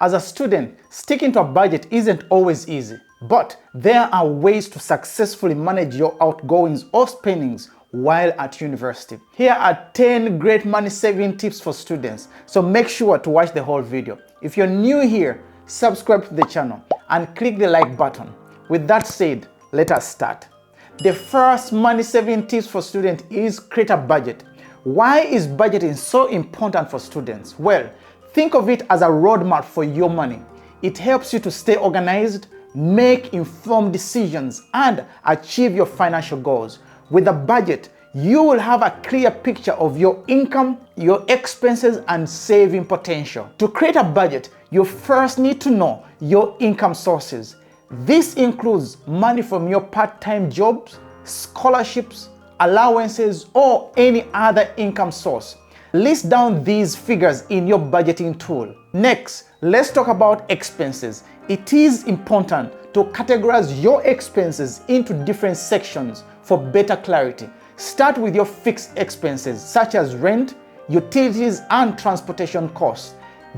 As a student, sticking to a budget isn't always easy, but there are ways to successfully manage your outgoings or spendings while at university. Here are 10 great money saving tips for students, so make sure to watch the whole video. If you're new here, subscribe to the channel and click the like button. With that said, let us start. The first money saving tips for students is create a budget. Why is budgeting so important for students? Well, think of it as a roadmap for your money. It helps you to stay organized, make informed decisions, and achieve your financial goals. With a budget, you will have a clear picture of your income, your expenses, and saving potential. To create a budget, you first need to know your income sources. This includes money from your part-time jobs, scholarships, allowances, or any other income source. List down these figures in your budgeting tool. Next, let's talk about expenses. It is important to categorize your expenses into different sections for better clarity. Start with your fixed expenses such as rent, utilities, and transportation costs.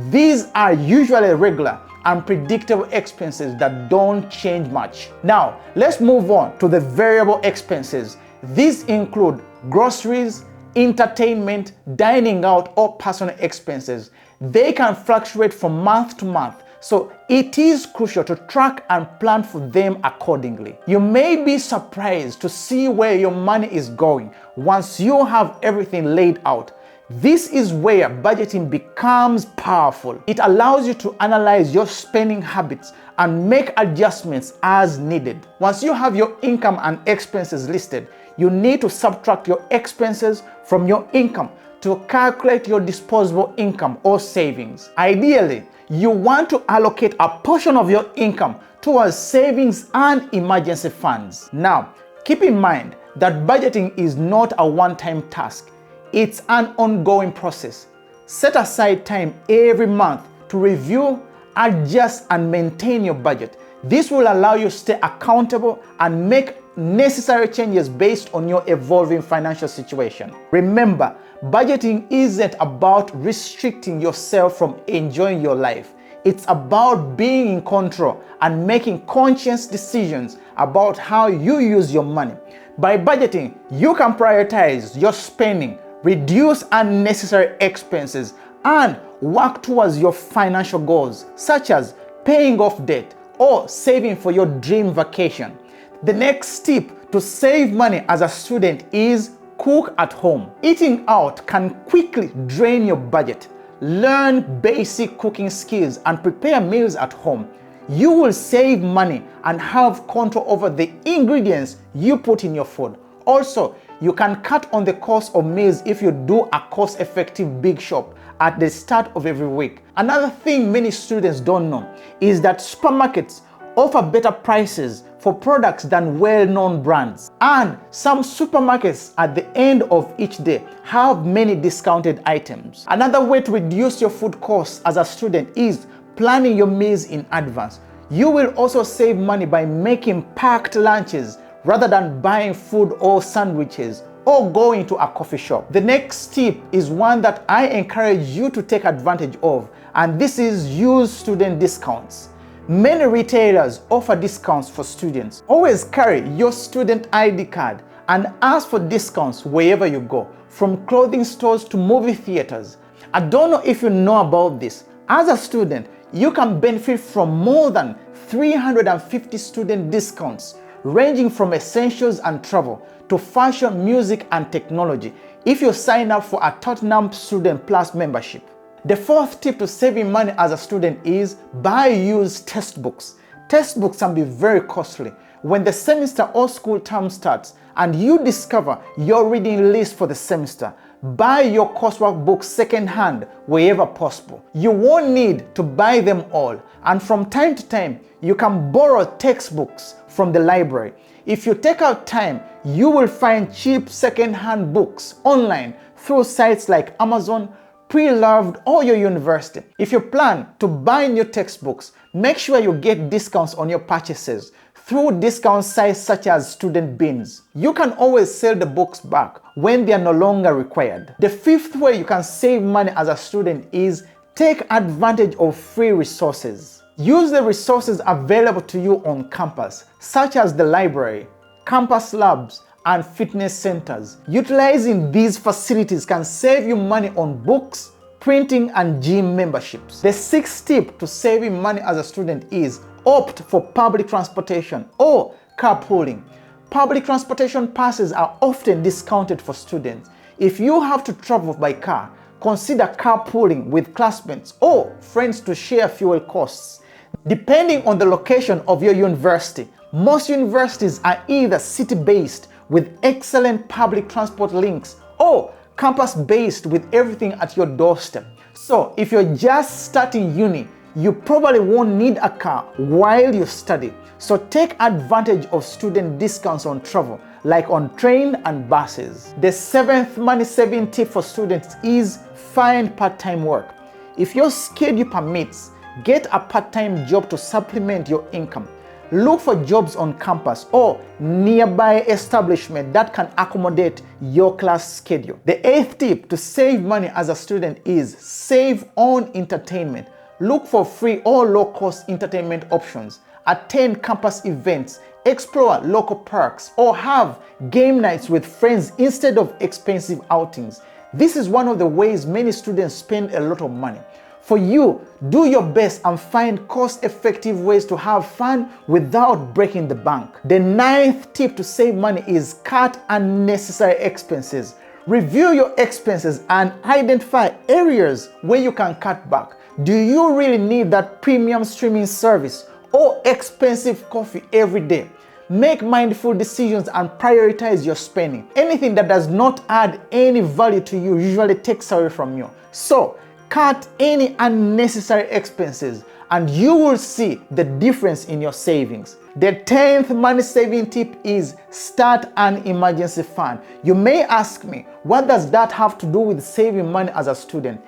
These are usually regular and predictable expenses that don't change much. Now, let's move on to the variable expenses. These include groceries, entertainment, dining out, or personal expenses. They can fluctuate from month to month, so it is crucial to track and plan for them accordingly. You may be surprised to see where your money is going once you have everything laid out. This is where budgeting becomes powerful. It allows you to analyze your spending habits and make adjustments as needed. Once you have your income and expenses listed, you need to subtract your expenses from your income to calculate your disposable income or savings. Ideally, you want to allocate a portion of your income towards savings and emergency funds. Now, keep in mind that budgeting is not a one-time task. It's an ongoing process. Set aside time every month to review, adjust, and maintain your budget. This will allow you to stay accountable and make necessary changes based on your evolving financial situation. Remember, budgeting isn't about restricting yourself from enjoying your life. It's about being in control and making conscious decisions about how you use your money. By budgeting, you can prioritize your spending, reduce unnecessary expenses, and work towards your financial goals, such as paying off debt or saving for your dream vacation. The next tip to save money as a student is cook at home. Eating out can quickly drain your budget. Learn basic cooking skills and prepare meals at home. You will save money and have control over the ingredients you put in your food. Also, you can cut on the cost of meals if you do a cost-effective big shop at the start of every week. Another thing many students don't know is that supermarkets offer better prices for products than well-known brands. And some supermarkets at the end of each day have many discounted items. Another way to reduce your food costs as a student is planning your meals in advance. You will also save money by making packed lunches rather than buying food or sandwiches or going to a coffee shop. The next tip is one that I encourage you to take advantage of, and this is use student discounts. Many retailers offer discounts for students. Always carry your student ID card and ask for discounts wherever you go, from clothing stores to movie theaters. I don't know if you know about this. As a student, you can benefit from more than 350 student discounts, ranging from essentials and travel to fashion, music, and technology if you sign up for a Tottenham Student Plus membership. The fourth tip to saving money as a student is buy used textbooks. Textbooks can be very costly. When the semester or school term starts and you discover your reading list for the semester, buy your coursework books secondhand wherever possible. You won't need to buy them all, and from time to time, you can borrow textbooks from the library. If you take out time, you will find cheap secondhand books online through sites like Amazon, Pre-Loved, or your university. If you plan to buy new textbooks, make sure you get discounts on your purchases through discount sites such as student bins. You can always sell the books back when they are no longer required. The fifth way you can save money as a student is Take advantage of free resources. Use the resources available to you on campus, such as the library, campus labs, and fitness centers. Utilizing these facilities can save you money on books, printing, and gym memberships. The sixth tip to saving money as a student is opt for public transportation or carpooling. Public transportation passes are often discounted for students. If you have to travel by car, consider carpooling with classmates or friends to share fuel costs. Depending on the location of your university, most universities are either city-based with excellent public transport links or campus-based with everything at your doorstep. So if you're just starting uni, you probably won't need a car while you study. So take advantage of student discounts on travel, like on train and buses. The seventh money-saving tip for students is find part-time work. If your schedule permits, get a part-time job to supplement your income. Look for jobs on campus or nearby establishment that can accommodate your class schedule. The eighth tip to save money as a student is save on entertainment. Look for free or low-cost entertainment options. Attend campus events, explore local parks, or have game nights with friends instead of expensive outings. This is one of the ways many students spend a lot of money. For you, do your best and find cost-effective ways to have fun without breaking the bank. The ninth tip to save money is cut unnecessary expenses. Review your expenses and identify areas where you can cut back. Do you really need that premium streaming service or expensive coffee every day? Make mindful decisions and prioritize your spending. Anything that does not add any value to you usually takes away from you. So, cut any unnecessary expenses and you will see the difference in your savings. The 10th money-saving tip is start an emergency fund. You may ask me, what does that have to do with saving money as a student?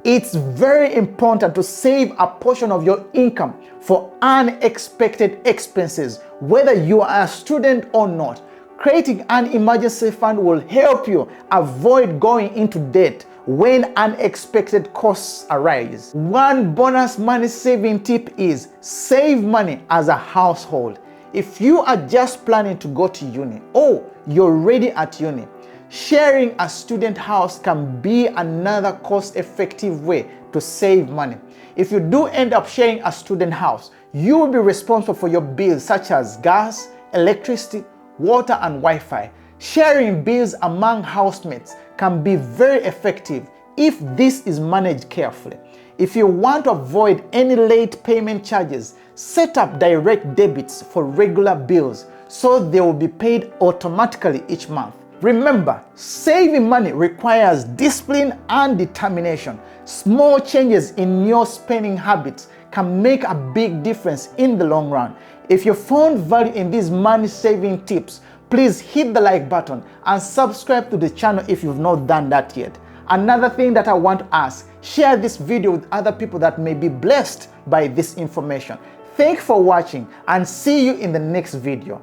It's very important to save a portion of your income for unexpected expenses, whether you are a student or not. Creating an emergency fund will help you avoid going into debt when unexpected costs arise. One bonus money-saving tip is save money as a household. If you are just planning to go to uni or you're already at uni, sharing a student house can be another cost-effective way to save money. If you do end up sharing a student house, you will be responsible for your bills such as gas, electricity, water, and Wi-Fi. Sharing bills among housemates can be very effective if this is managed carefully. If you want to avoid any late payment charges, set up direct debits for regular bills so they will be paid automatically each month. Remember, saving money requires discipline and determination. Small changes in your spending habits can make a big difference in the long run. If you found value in these money-saving tips, please hit the like button and subscribe to the channel if you've not done that yet. Another thing that I want to ask, share this video with other people that may be blessed by this information. Thank you for watching and see you in the next video.